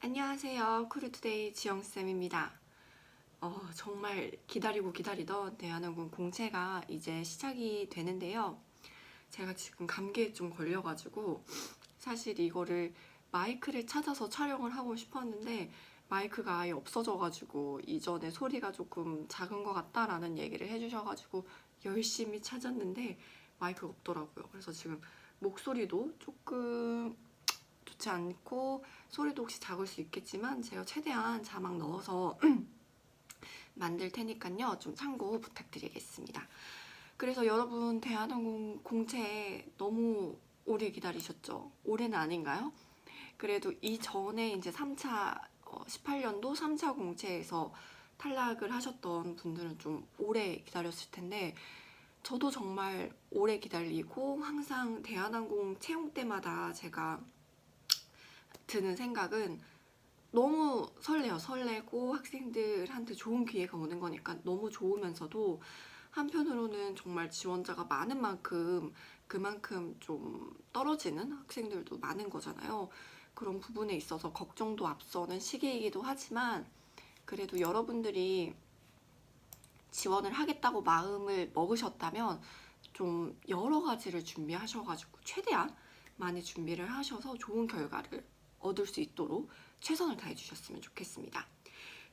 안녕하세요. 크루투데이 지영쌤입니다. 정말 기다리고 기다리던 대한항공 공채가 이제 시작이 되는데요. 제가 지금 감기에 좀 걸려가지고 사실 이거를 마이크를 찾아서 촬영을 하고 싶었는데 마이크가 아예 없어져가지고 이전에 소리가 조금 작은 것 같다라는 얘기를 해주셔가지고 열심히 찾았는데 마이크가 없더라고요. 그래서 지금 목소리도 조금 좋지 않고 소리도 혹시 작을 수 있겠지만 제가 최대한 자막 넣어서 만들 테니까요. 좀 참고 부탁드리겠습니다. 그래서 여러분 대한항공 공채 너무 오래 기다리셨죠? 올해는 아닌가요? 그래도 이전에 이제 3차 18년도 3차 공채에서 탈락을 하셨던 분들은 좀 오래 기다렸을 텐데 저도 정말 오래 기다리고 항상 대한항공 채용 때마다 제가 드는 생각은 너무 설레고 학생들한테 좋은 기회가 오는 거니까 너무 좋으면서도 한편으로는 정말 지원자가 많은 만큼 그만큼 좀 떨어지는 학생들도 많은 거잖아요. 그런 부분에 있어서 걱정도 앞서는 시기이기도 하지만 그래도 여러분들이 지원을 하겠다고 마음을 먹으셨다면 좀 여러 가지를 준비하셔가지고 최대한 많이 준비를 하셔서 좋은 결과를 얻을 수 있도록 최선을 다해 주셨으면 좋겠습니다.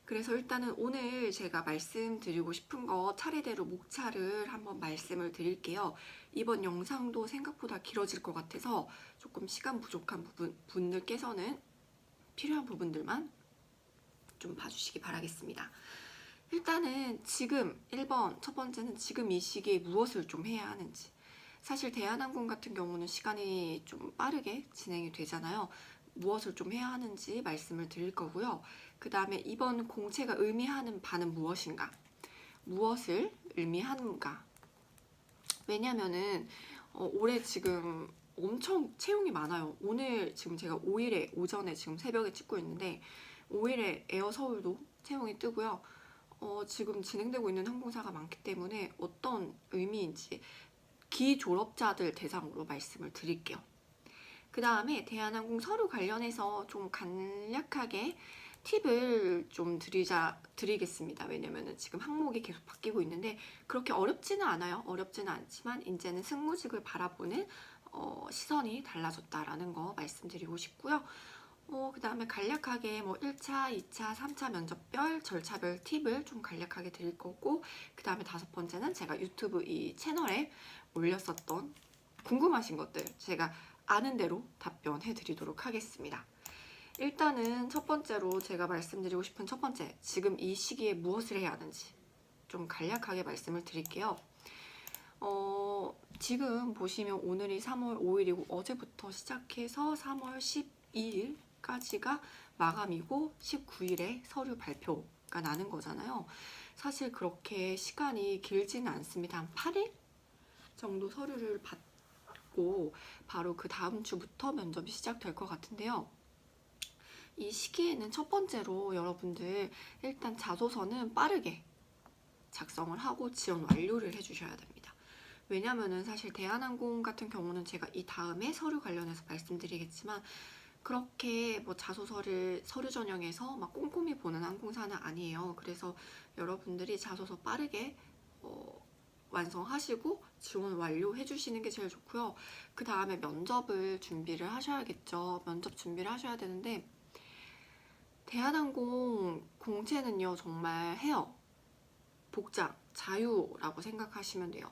그래서 일단은 오늘 제가 말씀드리고 싶은 거 차례대로 목차를 한번 말씀을 드릴게요. 이번 영상도 생각보다 길어질 것 같아서 조금 시간 부족한 분들께서는 필요한 부분들만 좀 봐주시기 바라겠습니다. 일단은 지금 1번 첫 번째는 지금 이 시기에 무엇을 좀 해야 하는지. 사실 대한항공 같은 경우는 시간이 좀 빠르게 진행이 되잖아요. 무엇을 좀 해야 하는지 말씀을 드릴 거고요. 그 다음에 이번 공채가 의미하는 바는 무엇인가? 무엇을 의미하는가? 왜냐면은 올해 지금 엄청 채용이 많아요. 오늘 지금 제가 5일에 오전에 지금 새벽에 찍고 있는데 5일에 에어 서울도 채용이 뜨고요. 지금 진행되고 있는 항공사가 많기 때문에 어떤 의미인지 기졸업자들 대상으로 말씀을 드릴게요. 그 다음에 대한항공 서류 관련해서 좀 간략하게 팁을 좀 드리겠습니다. 왜냐면은 지금 항목이 계속 바뀌고 있는데 그렇게 어렵지는 않아요. 어렵지는 않지만 이제는 승무직을 바라보는 시선이 달라졌다라는 거 말씀드리고 싶고요. 그 다음에 간략하게 뭐 1차, 2차, 3차 면접별, 절차별 팁을 좀 간략하게 드릴 거고 그 다음에 다섯 번째는 제가 유튜브 이 채널에 올렸었던 궁금하신 것들 제가 아는 대로 답변해 드리도록 하겠습니다. 일단은 첫 번째로 제가 말씀드리고 싶은 첫 번째, 지금 이 시기에 무엇을 해야 하는지 좀 간략하게 말씀을 드릴게요. 지금 보시면 오늘이 3월 5일이고 어제부터 시작해서 3월 12일까지가 마감이고 19일에 서류 발표가 나는 거잖아요. 사실 그렇게 시간이 길지는 않습니다. 한 8일 정도 서류를 받고 바로 그 다음 주부터 면접이 시작될 것 같은데요. 이 시기에는 첫 번째로 여러분들 일단 자소서는 빠르게 작성을 하고 지원 완료를 해주셔야 됩니다. 왜냐면은 사실 대한항공 같은 경우는 제가 이 다음에 서류 관련해서 말씀드리겠지만 그렇게 뭐 자소서를 서류 전형에서 막 꼼꼼히 보는 항공사는 아니에요. 그래서 여러분들이 자소서 빠르게 완성하시고 지원 완료해 주시는 게 제일 좋고요. 그 다음에 면접을 준비를 하셔야겠죠. 면접 준비를 하셔야 되는데 대한항공 공채는요 정말 헤어, 복장, 자유라고 생각하시면 돼요.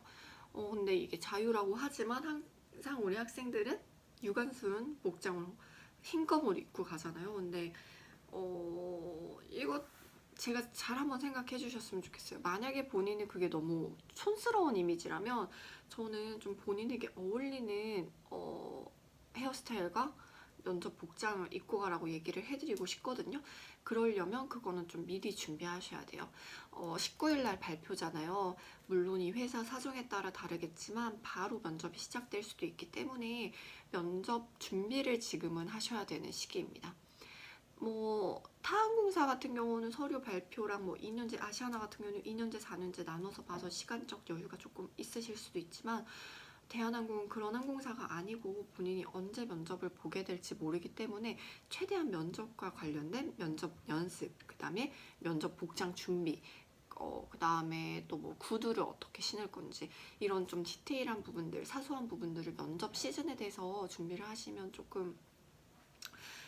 근데 이게 자유라고 하지만 항상 우리 학생들은 유관순 복장으로 흰검을 입고 가잖아요. 근데 이거 제가 잘 한번 생각해 주셨으면 좋겠어요. 만약에 본인이 그게 너무 촌스러운 이미지라면 저는 좀 본인에게 어울리는 헤어스타일과 면접 복장을 입고 가라고 얘기를 해드리고 싶거든요. 그러려면 그거는 좀 미리 준비하셔야 돼요. 19일 날 발표잖아요. 물론 이 회사 사정에 따라 다르겠지만 바로 면접이 시작될 수도 있기 때문에 면접 준비를 지금은 하셔야 되는 시기입니다. 뭐 타항공사 같은 경우는 서류 발표랑 뭐 2년제, 아시아나 같은 경우는 2년제, 4년제 나눠서 봐서 시간적 여유가 조금 있으실 수도 있지만 대한항공은 그런 항공사가 아니고 본인이 언제 면접을 보게 될지 모르기 때문에 최대한 면접과 관련된 면접 연습, 그 다음에 면접 복장 준비, 그 다음에 또 뭐 구두를 어떻게 신을 건지 이런 좀 디테일한 부분들, 사소한 부분들을 면접 시즌에 대해서 준비를 하시면 조금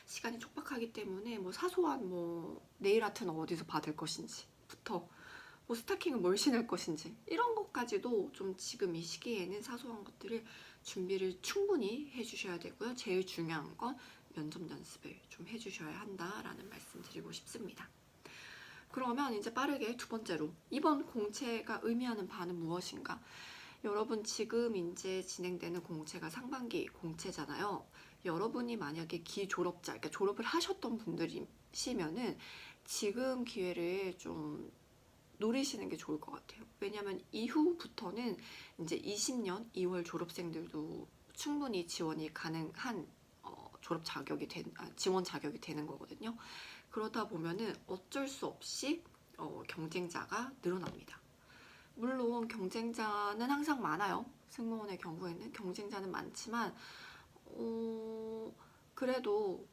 시간이 촉박하기 때문에 뭐 사소한 뭐 네일 아트는 어디서 받을 것인지부터 뭐 스타킹은 뭘 신을 것인지 이런 것까지도 좀 지금 이 시기에는 사소한 것들을 준비를 충분히 해주셔야 되고요. 제일 중요한 건 면접 연습을 좀 해주셔야 한다라는 말씀 드리고 싶습니다. 그러면 이제 빠르게 두 번째로 이번 공채가 의미하는 바는 무엇인가? 여러분 지금 이제 진행되는 공채가 상반기 공채잖아요. 여러분이 만약에 기졸업자, 그러니까 졸업을 하셨던 분들이시면은 지금 기회를 좀 노리시는 게 좋을 것 같아요. 왜냐하면 이후부터는 이제 20년 2월 졸업생들도 충분히 지원이 가능한 졸업 자격이 지원 자격이 되는 거거든요. 그러다 보면은 어쩔 수 없이 경쟁자가 늘어납니다. 물론 경쟁자는 항상 많아요. 승무원의 경우에는 경쟁자는 많지만 그래도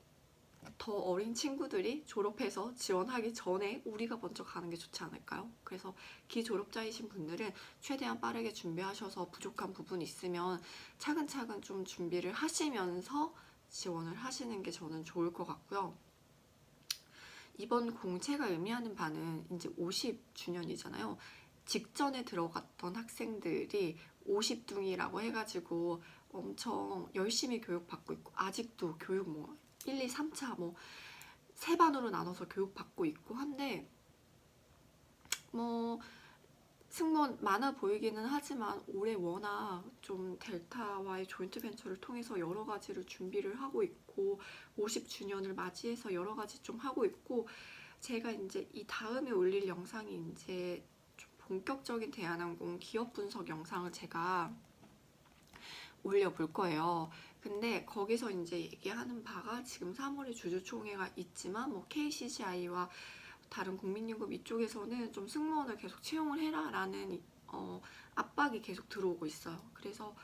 더 어린 친구들이 졸업해서 지원하기 전에 우리가 먼저 가는 게 좋지 않을까요? 그래서 기졸업자이신 분들은 최대한 빠르게 준비하셔서 부족한 부분이 있으면 차근차근 좀 준비를 하시면서 지원을 하시는 게 저는 좋을 것 같고요. 이번 공채가 의미하는 바는 이제 50주년이잖아요. 직전에 들어갔던 학생들이 50둥이라고 해가지고 엄청 열심히 교육받고 있고 아직도 교육 뭐 1, 2, 3차 뭐 세 반으로 나눠서 교육받고 있고 한데 뭐 승무원 많아 보이기는 하지만 올해 워낙 좀 델타와의 조인트 벤처를 통해서 여러 가지를 준비를 하고 있고 50주년을 맞이해서 여러 가지 좀 하고 있고 제가 이제 이 다음에 올릴 영상이 이제 좀 본격적인 대한항공 기업 분석 영상을 제가 올려볼 거예요. 근데 거기서 이제 얘기하는 바가 지금 3월에 주주총회가 있지만 뭐 KCCI와 다른 국민연금 이쪽에서는 좀 승무원을 계속 채용을 해라 라는 압박이 계속 들어오고 있어요. 그래서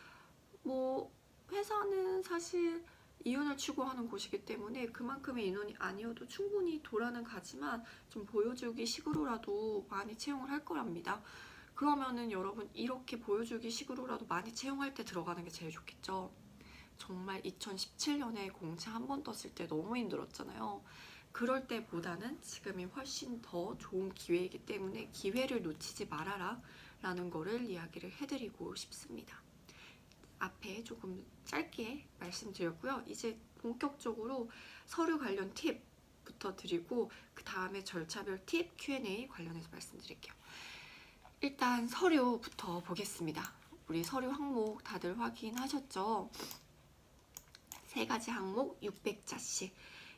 뭐 회사는 사실 이윤을 추구하는 곳이기 때문에 그만큼의 인원이 아니어도 충분히 돌아는 가지만 좀 보여주기 식으로라도 많이 채용을 할 거랍니다. 그러면은 여러분 이렇게 보여주기 식으로라도 많이 채용할 때 들어가는 게 제일 좋겠죠. 정말 2017년에 공채 한 번 떴을 때 너무 힘들었잖아요. 그럴 때보다는 지금이 훨씬 더 좋은 기회이기 때문에 기회를 놓치지 말아라 라는 거를 이야기를 해드리고 싶습니다. 앞에 조금 짧게 말씀드렸고요. 이제 본격적으로 서류 관련 팁부터 드리고 그 다음에 절차별 팁 Q&A 관련해서 말씀드릴게요. 일단 서류부터 보겠습니다. 우리 서류 항목 다들 확인하셨죠? 세 가지 항목 600자씩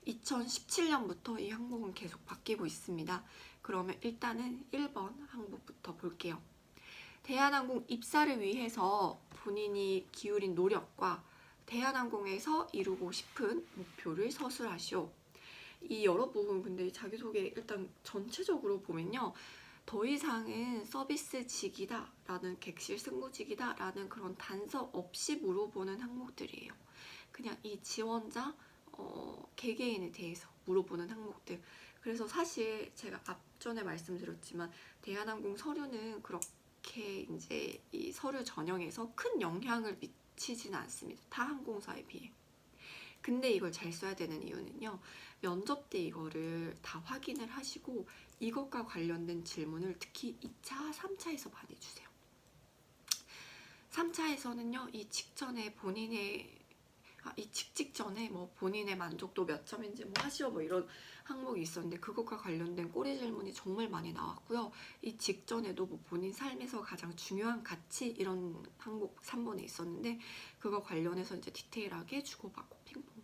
2017년부터 이 항목은 계속 바뀌고 있습니다. 그러면 일단은 1번 항목부터 볼게요. 대한항공 입사를 위해서 본인이 기울인 노력과 대한항공에서 이루고 싶은 목표를 서술하시오. 이 여러분 근데 자기소개 일단 전체적으로 보면요. 더 이상은 서비스직이다 라는 객실 승무직이다 라는 그런 단서 없이 물어보는 항목들이에요. 그냥 이 지원자 개개인에 대해서 물어보는 항목들. 그래서 사실 제가 앞전에 말씀드렸지만 대한항공 서류는 그렇게 이제 이 서류 전형에서 큰 영향을 미치지는 않습니다. 타 항공사에 비해. 근데 이걸 잘 써야 되는 이유는요. 면접 때 이거를 다 확인을 하시고 이것과 관련된 질문을 특히 2차, 3차에서 많이 주세요. 3차에서는요. 이 직전에 본인의 이 직전에 뭐 본인의 만족도 몇 점인지 뭐 하시오 뭐 이런 항목이 있었는데 그것과 관련된 꼬리 질문이 정말 많이 나왔고요. 이 직전에도 뭐 본인 삶에서 가장 중요한 가치 이런 항목 3번에 있었는데 그거 관련해서 이제 디테일하게 주고받고 핑퐁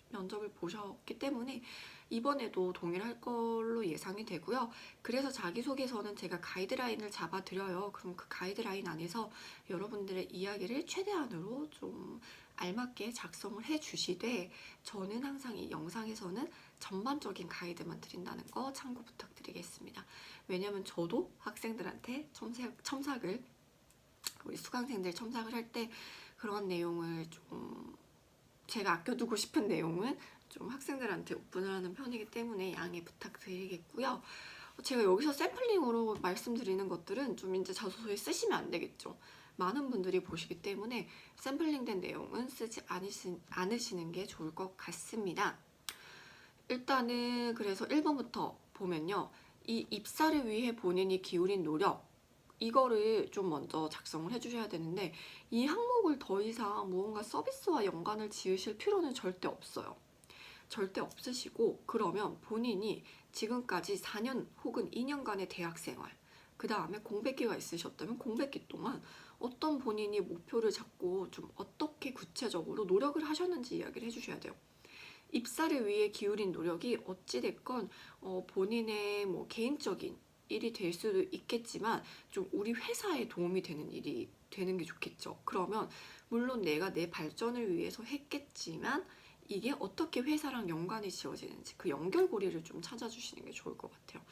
면접을 보셨기 때문에 이번에도 동일할 걸로 예상이 되고요. 그래서 자기소개서는 제가 가이드라인을 잡아드려요. 그럼 그 가이드라인 안에서 여러분들의 이야기를 최대한으로 좀 알맞게 작성을 해주시되 저는 항상 이 영상에서는 전반적인 가이드만 드린다는 거 참고 부탁드리겠습니다. 왜냐면 저도 학생들한테 첨삭을 우리 수강생들 첨삭을 할 때 그런 내용을 좀 제가 아껴두고 싶은 내용은 좀 학생들한테 오픈을 하는 편이기 때문에 양해 부탁드리겠고요. 제가 여기서 샘플링으로 말씀드리는 것들은 좀 이제 자소서에 쓰시면 안 되겠죠. 많은 분들이 보시기 때문에 샘플링된 내용은 쓰지 않으시는 게 좋을 것 같습니다. 일단은 그래서 1번부터 보면요. 이 입사를 위해 본인이 기울인 노력, 이거를 좀 먼저 작성을 해주셔야 되는데, 이 항목을 더 이상 무언가 서비스와 연관을 지으실 필요는 절대 없어요. 절대 없으시고, 그러면 본인이 지금까지 4년 혹은 2년간의 대학생활, 그 다음에 공백기가 있으셨다면 공백기 동안 어떤 본인이 목표를 잡고 좀 어떻게 구체적으로 노력을 하셨는지 이야기를 해주셔야 돼요. 입사를 위해 기울인 노력이 어찌됐건 본인의 뭐 개인적인 일이 될 수도 있겠지만 좀 우리 회사에 도움이 되는 일이 되는 게 좋겠죠. 그러면 물론 내가 내 발전을 위해서 했겠지만 이게 어떻게 회사랑 연관이 지어지는지 그 연결고리를 좀 찾아주시는 게 좋을 것 같아요.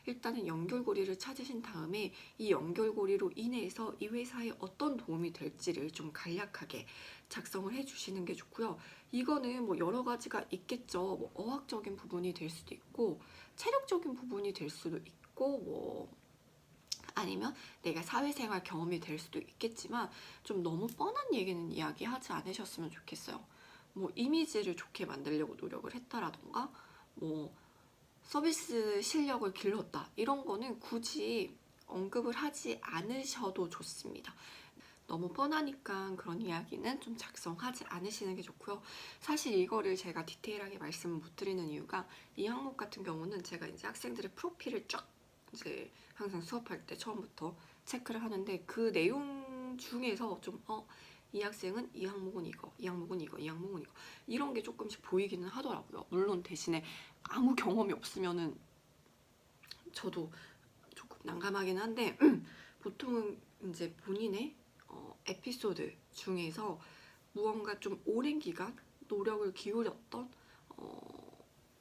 일단은 연결고리를 찾으신 다음에 이 연결고리로 인해서 이 회사에 어떤 도움이 될지를 좀 간략하게 작성을 해주시는 게 좋고요. 이거는 뭐 여러 가지가 있겠죠. 뭐 어학적인 부분이 될 수도 있고 체력적인 부분이 될 수도 있고 뭐 아니면 내가 사회생활 경험이 될 수도 있겠지만 좀 너무 뻔한 얘기는 이야기하지 않으셨으면 좋겠어요. 뭐 이미지를 좋게 만들려고 노력을 했다라던가 뭐 서비스 실력을 길렀다 이런 거는 굳이 언급을 하지 않으셔도 좋습니다. 너무 뻔하니까 그런 이야기는 좀 작성하지 않으시는 게 좋고요. 사실 이거를 제가 디테일하게 말씀을 못 드리는 이유가 이 항목 같은 경우는 제가 이제 학생들의 프로필을 쫙 이제 항상 수업할 때 처음부터 체크를 하는데 그 내용 중에서 좀 이 학생은 이 항목은 이거, 이 항목은 이거, 이 항목은 이거 이런 게 조금씩 보이기는 하더라고요. 물론 대신에 아무 경험이 없으면은 저도 조금 난감하긴 한데 보통은 이제 본인의 에피소드 중에서 무언가 좀 오랜 기간 노력을 기울였던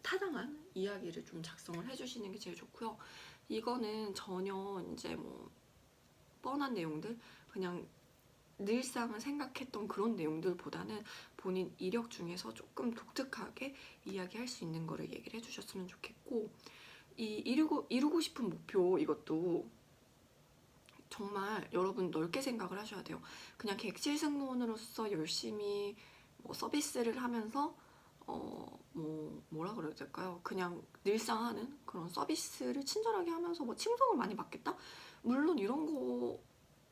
타당한 이야기를 좀 작성을 해주시는 게 제일 좋고요. 이거는 전혀 이제 뭐 뻔한 내용들 그냥 늘상 생각했던 그런 내용들보다는 본인 이력 중에서 조금 독특하게 이야기할 수 있는 거를 얘기를 해주셨으면 좋겠고 이 이루고 싶은 목표 이것도 정말 여러분 넓게 생각을 하셔야 돼요. 그냥 객실 승무원으로서 열심히 뭐 서비스를 하면서 뭐라 그래야 될까요? 그냥 늘상 하는 그런 서비스를 친절하게 하면서 뭐 칭송을 많이 받겠다? 물론 이런 거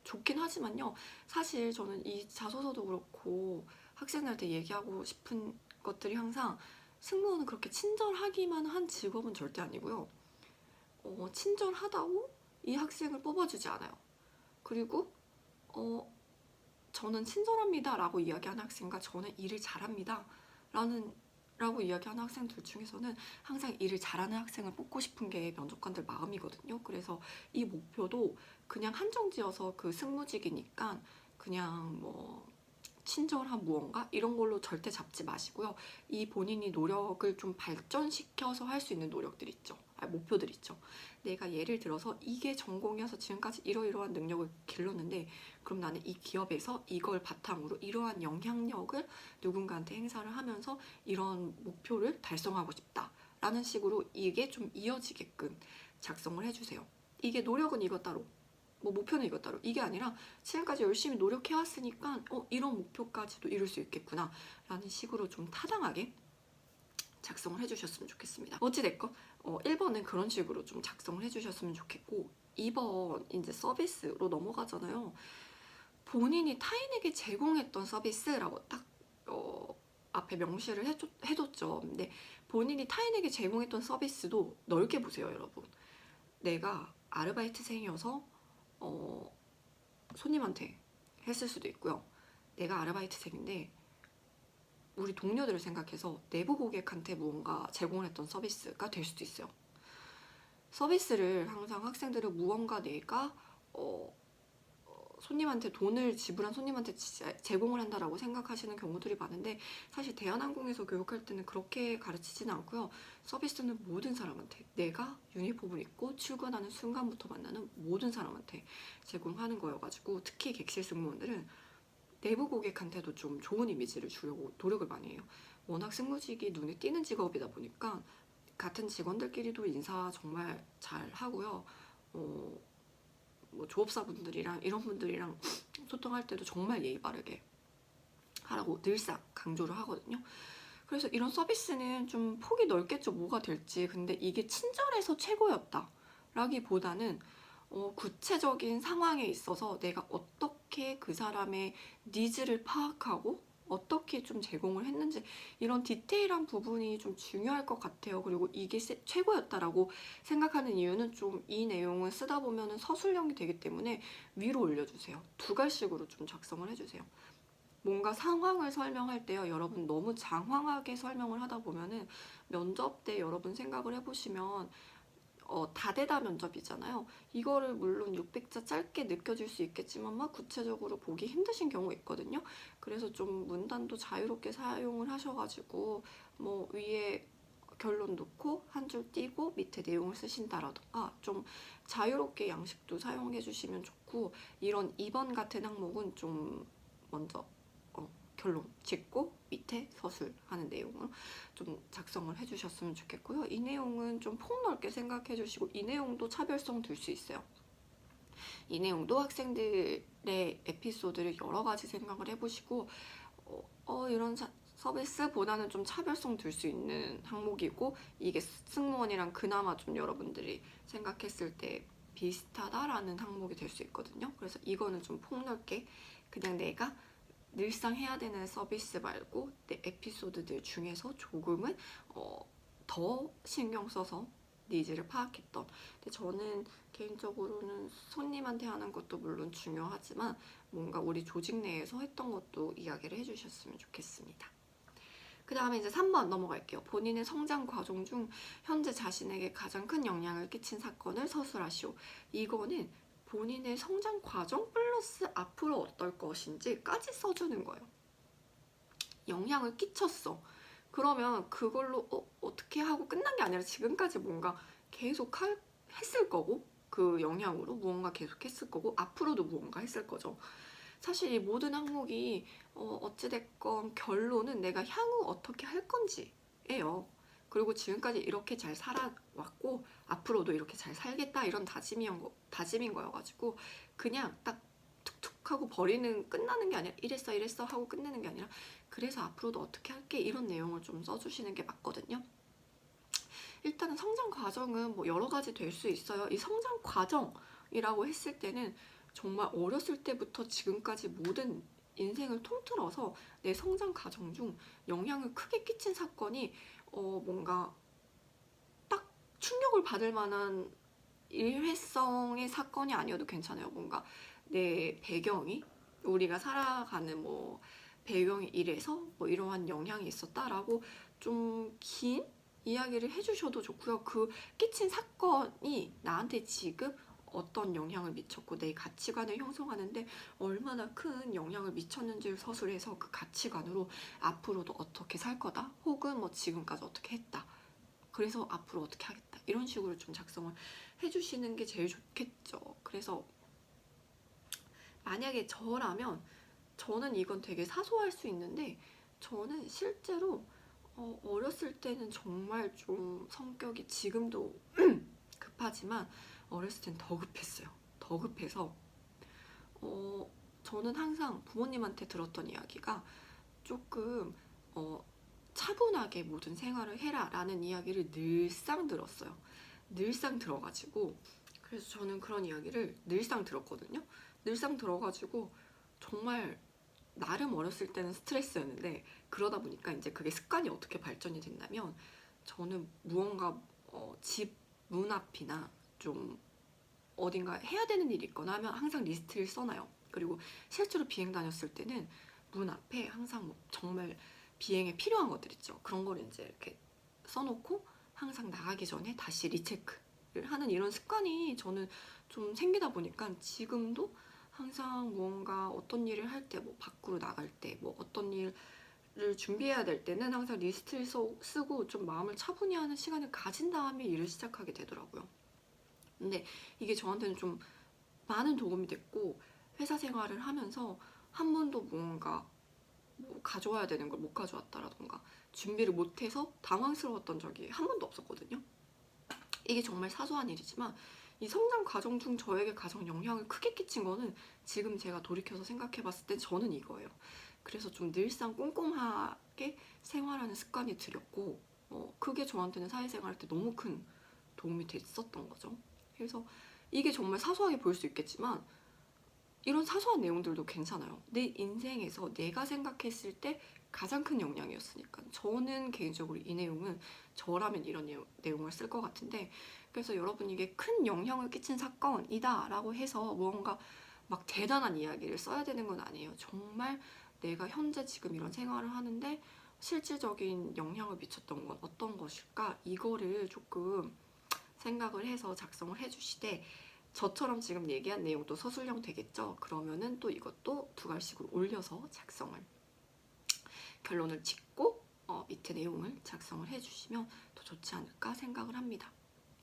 좋긴 하지만요. 사실 저는 이 자소서도 그렇고 학생들한테 얘기하고 싶은 것들이 항상 승무원은 그렇게 친절하기만 한 직업은 절대 아니고요. 친절하다고 이 학생을 뽑아주지 않아요. 그리고 저는 친절합니다 라고 이야기하는 학생과 저는 일을 잘합니다 라고 이야기하는 학생들 중에서는 항상 일을 잘하는 학생을 뽑고 싶은 게 면접관들 마음이거든요. 그래서 이 목표도 그냥 한정지어서 그 승무직이니까 그냥 뭐 친절한 무언가 이런 걸로 절대 잡지 마시고요. 이 본인이 노력을 좀 발전시켜서 할 수 있는 노력들 있죠. 목표들 있죠. 내가 예를 들어서 이게 전공이어서 지금까지 이러이러한 능력을 길렀는데 그럼 나는 이 기업에서 이걸 바탕으로 이러한 영향력을 누군가한테 행사를 하면서 이런 목표를 달성하고 싶다 라는 식으로 이게 좀 이어지게끔 작성을 해주세요. 이게 노력은 이것 따로 뭐 목표는 이것 따로 이게 아니라 지금까지 열심히 노력해왔으니까 이런 목표까지도 이룰 수 있겠구나 라는 식으로 좀 타당하게 작성을 해주셨으면 좋겠습니다. 어찌됐건 1번은 그런 식으로 좀 작성을 해주셨으면 좋겠고 2번 이제 서비스로 넘어가잖아요. 본인이 타인에게 제공했던 서비스라고 딱 앞에 명시를 해줬죠. 근데 본인이 타인에게 제공했던 서비스도 넓게 보세요, 여러분. 내가 아르바이트생이어서 손님한테 했을 수도 있고요. 내가 아르바이트생인데 우리 동료들을 생각해서 내부 고객한테 무언가 제공을 했던 서비스가 될 수도 있어요. 서비스를 항상 학생들은 무언가 내가 손님한테 돈을 지불한 손님한테 제공을 한다라고 생각하시는 경우들이 많은데 사실 대한항공에서 교육할 때는 그렇게 가르치지는 않고요. 서비스는 모든 사람한테 내가 유니폼을 입고 출근하는 순간부터 만나는 모든 사람한테 제공하는 거여가지고 특히 객실 승무원들은 내부 고객한테도 좀 좋은 이미지를 주려고 노력을 많이 해요. 워낙 승무직이 눈에 띄는 직업이다 보니까 같은 직원들끼리도 인사 정말 잘 하고요. 뭐 조업사분들이랑 이런 분들이랑 소통할 때도 정말 예의 바르게 하라고 늘상 강조를 하거든요. 그래서 이런 서비스는 좀 폭이 넓겠죠. 뭐가 될지. 근데 이게 친절해서 최고였다 라기보다는 구체적인 상황에 있어서 내가 어떻게 그 사람의 니즈를 파악하고 어떻게 좀 제공을 했는지 이런 디테일한 부분이 좀 중요할 것 같아요. 그리고 이게 최고였다라고 생각하는 이유는 좀 이 내용을 쓰다 보면은 서술형이 되기 때문에 위로 올려주세요. 두 갈씩으로 좀 작성을 해주세요. 뭔가 상황을 설명할 때요, 여러분 너무 장황하게 설명을 하다 보면은 면접 때 여러분 생각을 해보시면 다대다 면접이잖아요. 이거를 물론 600자 짧게 느껴질 수 있겠지만 막 구체적으로 보기 힘드신 경우 있거든요. 그래서 좀 문단도 자유롭게 사용을 하셔가지고 뭐 위에 결론 넣고 한 줄 띄고 밑에 내용을 쓰신다라던가 좀 자유롭게 양식도 사용해 주시면 좋고, 이런 2번 같은 항목은 좀 먼저 결론 짓고 밑에 서술하는 내용으로 좀 작성을 해주셨으면 좋겠고요. 이 내용은 좀 폭넓게 생각해 주시고 이 내용도 차별성 둘 수 있어요. 이 내용도 학생들의 에피소드를 여러 가지 생각을 해보시고 이런 서비스보다는 좀 차별성 둘 수 있는 항목이고, 이게 승무원이랑 그나마 좀 여러분들이 생각했을 때 비슷하다라는 항목이 될 수 있거든요. 그래서 이거는 좀 폭넓게 그냥 내가 늘상 해야 되는 서비스 말고 내 에피소드들 중에서 조금은 더 신경 써서 니즈를 파악했던. 근데 저는 개인적으로는 손님한테 하는 것도 물론 중요하지만 뭔가 우리 조직 내에서 했던 것도 이야기를 해주셨으면 좋겠습니다. 그 다음에 이제 3번 넘어갈게요. 본인의 성장 과정 중 현재 자신에게 가장 큰 영향을 끼친 사건을 서술하시오. 이거는 본인의 성장 과정 플러스 앞으로 어떨 것인지까지 써주는 거예요. 영향을 끼쳤어. 그러면 그걸로 어떻게 하고 끝난 게 아니라 지금까지 뭔가 계속 했을 거고, 그 영향으로 무언가 계속 했을 거고 앞으로도 무언가 했을 거죠. 사실 이 모든 항목이 어찌됐건 결론은 내가 향후 어떻게 할 건지예요. 그리고 지금까지 이렇게 잘 살아왔고 앞으로도 이렇게 잘 살겠다 이런 다짐인 거여가지고 그냥 딱 툭툭 하고 버리는, 끝나는 게 아니라 이랬어 하고 끝내는 게 아니라 그래서 앞으로도 어떻게 할게 이런 내용을 좀 써주시는 게 맞거든요. 일단은 성장 과정은 뭐 여러 가지 될 수 있어요. 이 성장 과정이라고 했을 때는 정말 어렸을 때부터 지금까지 모든 인생을 통틀어서 내 성장 과정 중 영향을 크게 끼친 사건이 뭔가 딱 충격을 받을 만한 일회성의 사건이 아니어도 괜찮아요. 뭔가 내 배경이, 우리가 살아가는 뭐 배경이 이래서 뭐 이러한 영향이 있었다라고 좀 긴 이야기를 해주셔도 좋고요. 그 끼친 사건이 나한테 지금 어떤 영향을 미쳤고 내 가치관을 형성하는데 얼마나 큰 영향을 미쳤는지를 서술해서 그 가치관으로 앞으로도 어떻게 살 거다, 혹은 뭐 지금까지 어떻게 했다, 그래서 앞으로 어떻게 하겠다, 이런 식으로 좀 작성을 해주시는 게 제일 좋겠죠. 그래서 만약에 저라면, 저는 이건 되게 사소할 수 있는데 저는 실제로 어렸을 때는 정말 좀 성격이, 지금도 급하지만 어렸을 땐 더 급했어요. 더 급해서 저는 항상 부모님한테 들었던 이야기가 조금 차분하게 모든 생활을 해라 라는 이야기를 늘상 들었어요. 늘상 들어가지고, 그래서 저는 그런 이야기를 늘상 들었거든요. 늘상 들어가지고 정말 나름 어렸을 때는 스트레스였는데 그러다 보니까 이제 그게 습관이 어떻게 발전이 됐냐면, 저는 무언가 집 문 앞이나 좀 어딘가 해야 되는 일이 있거나 하면 항상 리스트를 써놔요. 그리고 실제로 비행 다녔을 때는 문 앞에 항상 뭐 정말 비행에 필요한 것들 있죠. 그런 거를 이제 이렇게 써놓고 항상 나가기 전에 다시 리체크를 하는 이런 습관이 저는 좀 생기다 보니까 지금도 항상 무언가 어떤 일을 할 때, 뭐 밖으로 나갈 때, 뭐 어떤 일을 준비해야 될 때는 항상 리스트를 쓰고 좀 마음을 차분히 하는 시간을 가진 다음에 일을 시작하게 되더라고요. 근데 이게 저한테는 좀 많은 도움이 됐고, 회사 생활을 하면서 한 번도 뭔가 뭐 가져와야 되는 걸 못 가져왔다라던가 준비를 못해서 당황스러웠던 적이 한 번도 없었거든요. 이게 정말 사소한 일이지만 이 성장 과정 중 저에게 가장 영향을 크게 끼친 거는 지금 제가 돌이켜서 생각해 봤을 때 저는 이거예요. 그래서 좀 늘상 꼼꼼하게 생활하는 습관이 들였고 그게 저한테는 사회생활 할 때 너무 큰 도움이 됐었던 거죠. 그래서 이게 정말 사소하게 보일 수 있겠지만 이런 사소한 내용들도 괜찮아요. 내 인생에서 내가 생각했을 때 가장 큰 영향이었으니까. 저는 개인적으로 이 내용은 저라면 이런 내용을 쓸 것 같은데, 그래서 여러분 이게 큰 영향을 끼친 사건이다 라고 해서 무언가 막 대단한 이야기를 써야 되는 건 아니에요. 정말 내가 현재 지금 이런 생활을 하는데 실질적인 영향을 미쳤던 건 어떤 것일까? 이거를 조금 생각을 해서 작성을 해주시되, 저처럼 지금 얘기한 내용도 서술형 되겠죠? 그러면은 또 이것도 두 갈씩으로 올려서 작성을, 결론을 짓고 밑에 내용을 작성을 해주시면 더 좋지 않을까 생각을 합니다.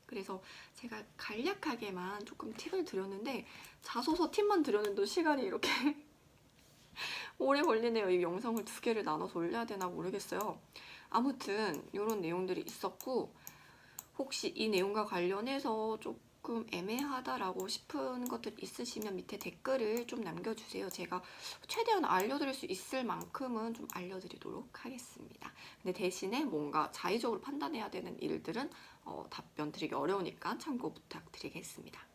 그래서 제가 간략하게만 조금 팁을 드렸는데, 자소서 팁만 드렸는데 시간이 이렇게 오래 걸리네요. 이 영상을 두 개를 나눠서 올려야 되나 모르겠어요. 아무튼 이런 내용들이 있었고, 혹시 이 내용과 관련해서 조금 애매하다라고 싶은 것들 있으시면 밑에 댓글을 좀 남겨주세요. 제가 최대한 알려드릴 수 있을 만큼은 좀 알려드리도록 하겠습니다. 근데 대신에 뭔가 자의적으로 판단해야 되는 일들은 답변 드리기 어려우니까 참고 부탁드리겠습니다.